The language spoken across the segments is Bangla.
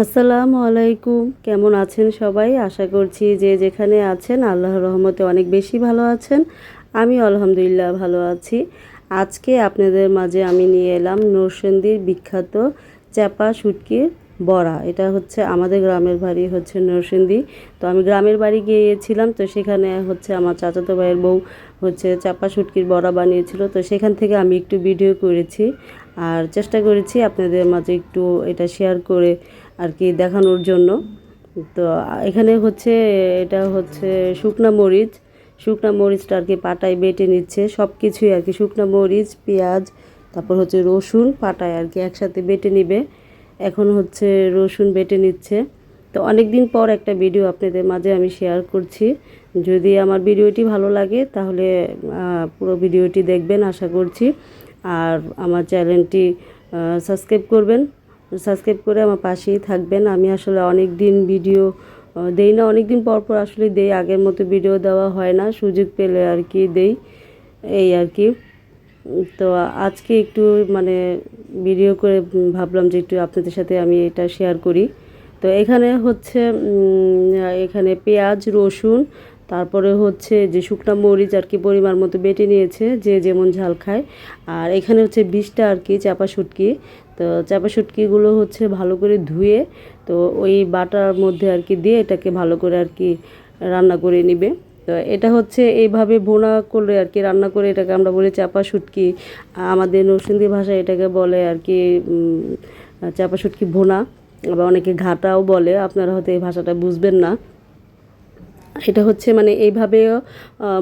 আসসালামু আলাইকুম। কেমন আছেন সবাই? আশা করছি যে যেখানে আছেন আল্লাহর রহমতে অনেক বেশি ভালো আছেন। আমি আলহামদুলিল্লাহ ভালো আছি। আজকে আপনাদের মাঝে আমি নিয়ে এলাম নরসিংদীর বিখ্যাত চ্যাপা শুটকির বড়া। এটা হচ্ছে আমাদের গ্রামের বাড়ি হচ্ছে নরসিংদী। তো আমি গ্রামের বাড়ি গিয়েছিলাম, তো সেখানে হচ্ছে আমার চাচাতো ভাইয়ের বউ হচ্ছে চাপা শুটকির বড়া বানিয়েছিল। তো সেখান থেকে আমি একটু ভিডিও করেছি আর চেষ্টা করেছি আপনাদের মাঝে একটু এটা শেয়ার করে আর কি দেখানোর জন্য। তো এখানে হচ্ছে এটা হচ্ছে শুকনা মরিচটা আর কি পাটায় বেটে নিচ্ছে, সব কিছুই আর কি শুকনা মরিচ, পেঁয়াজ, তারপর হচ্ছে রসুন পাটায় আর কি একসাথে বেটে নিবে। এখন হচ্ছে রসুন বেটে নিচ্ছে। তো অনেক দিন পর একটা ভিডিও আপনাদের মাঝে আমি শেয়ার করছি। যদি আমার ভিডিওটি ভালো লাগে তাহলে পুরো ভিডিওটি দেখবেন আশা করছি। আর আমার চ্যানেলটি সাবস্ক্রাইব করে আমার পাশেই থাকবেন। আমি আসলে অনেক দিন ভিডিও দেই না, অনেক দিন পর পর আসলে দেই, আগের মতো ভিডিও দেওয়া হয় না, সুযোগ পেলে আর কি দেই, এই আর কি। তো আজকে একটু মানে ভিডিও করে ভাবলাম যে একটু আপনাদের সাথে আমি এটা শেয়ার করি। তো এখানে হচ্ছে এখানে পেঁয়াজ, রসুন, তারপরে হচ্ছে যে শুকনা মরিচ আর কি পরিমাণ মতো বেটে নিয়েছে, যে যেমন ঝাল খায়। আর এখানে হচ্ছে 20টা আর কি চাপা শুটকি। তো চাপা শুটকিগুলো হচ্ছে ভালো করে ধুয়ে তো ওই বাটার মধ্যে আর কি দিয়ে এটাকে ভালো করে আর কি রান্না করে নিবে। তো এটা হচ্ছে এইভাবে ভুনা করলে আর কি রান্না করে, এটাকে আমরা বলি চাপা শুটকি। আমাদের নরসিংদী ভাষায় এটাকে বলে আর কি চাপা শুটকি ভুনা, আবার অনেকে ঘাটাও বলে, আপনারা হয়তো এই ভাষাটা বুঝবেন না। এটা হচ্ছে মানে এইভাবেও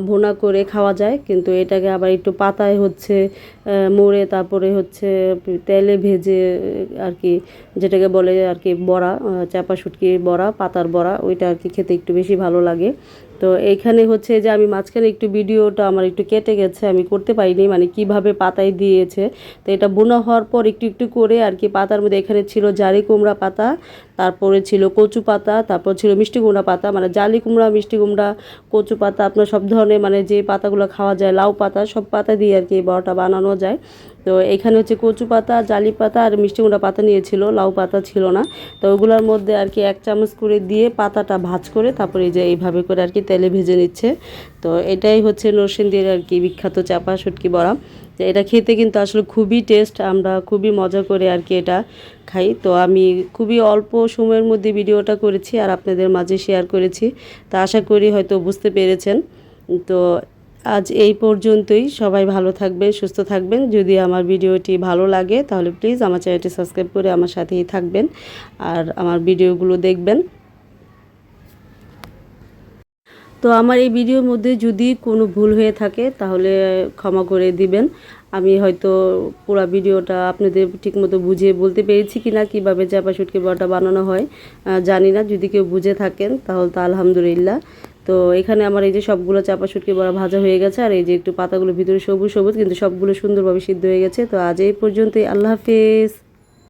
ভুনা করে খাওয়া যায়, কিন্তু এটাকে আবার একটু পাতায় হচ্ছে মুড়ে তারপরে হচ্ছে তেলে ভেজে আর কি, যেটাকে বলে আর কি বড়া, চাপা শুটকির বড়া, পাতার বড়া, ওইটা আর কি খেতে একটু বেশি ভালো লাগে। তো এইখানে হচ্ছে যে আমি মাঝখানে একটু ভিডিওটা আমার একটু কেটে গেছে, আমি করতে পারিনি, মানে কিভাবে পাতায় দিয়েছে। তো এটা বোনা হওয়ার পর একটু একটু করে আর কি পাতার মধ্যে এখানে ছিল জারি কুমড়া পাতা, তারপরে ছিল কচু পাতা, তারপর ছিল মিষ্টি কুমড়া পাতা, মানে জালি কুমড়া, মিষ্টি কুমড়া, কচু পাতা, আপনার সব ধরনের মানে যে পাতাগুলো খাওয়া যায়, লাউ পাতা, সব পাতা দিয়ে আর কি এই বড়াটা বানানো যায়। তো এখানে হচ্ছে কচু পাতা, জালি পাতা আর মিষ্টি কুমড়া পাতা নিয়েছিল, লাউ পাতা ছিল না। তো ওগুলোর মধ্যে আর কি 1 চামচ করে দিয়ে পাতাটা ভাজ করে তারপরে এই যে এইভাবে করে আর কি তেলে ভেজে নিচ্ছে। তো এটাই হচ্ছে নরসিংদীর আর কি বিখ্যাত চাপা শুটকি বড়া। তো এটা খেতে কিন্তু আসলে খুবই টেস্ট, আমরা খুবই মজা করে আর কি এটা খাই। তো আমি খুবই অল্প সময়ের মধ্যে ভিডিওটা করেছি আর আপনাদের মাঝে শেয়ার করেছি। তা আশা করি হয়তো বুঝতে পেরেছেন। তো আজ এই পর্যন্তই। সবাই ভালো থাকবেন, সুস্থ থাকবেন। যদি আমার ভিডিওটি ভালো লাগে তাহলে প্লিজ আমার চ্যানেলটি সাবস্ক্রাইব করে আমার সাথেই থাকবেন আর আমার ভিডিওগুলো দেখবেন। তো আমার এই ভিডিওর মধ্যে যদি কোনো ভুল হয়ে থাকে তাহলে ক্ষমা করে দিবেন। আমি হয়তো পুরো ভিডিওটা আপনাদের ঠিকমতো বুঝিয়ে বলতে পেরেছি কি না, কীভাবে চাপা শুটকি বড়াটা বানানো হয় জানি না। যদি কেউ বুঝে থাকেন তাহলে তো আলহামদুলিল্লাহ। তো এখানে আমার এই যে সবগুলো চাপা শুটকি বড়া ভাজা হয়ে গেছে, আর এই যে একটু পাতাগুলো ভিতরে সবুজ সবুজ, কিন্তু সবগুলো সুন্দরভাবে সিদ্ধ হয়ে গেছে। তো আজ এই পর্যন্তই। আল্লাহ হাফেজ।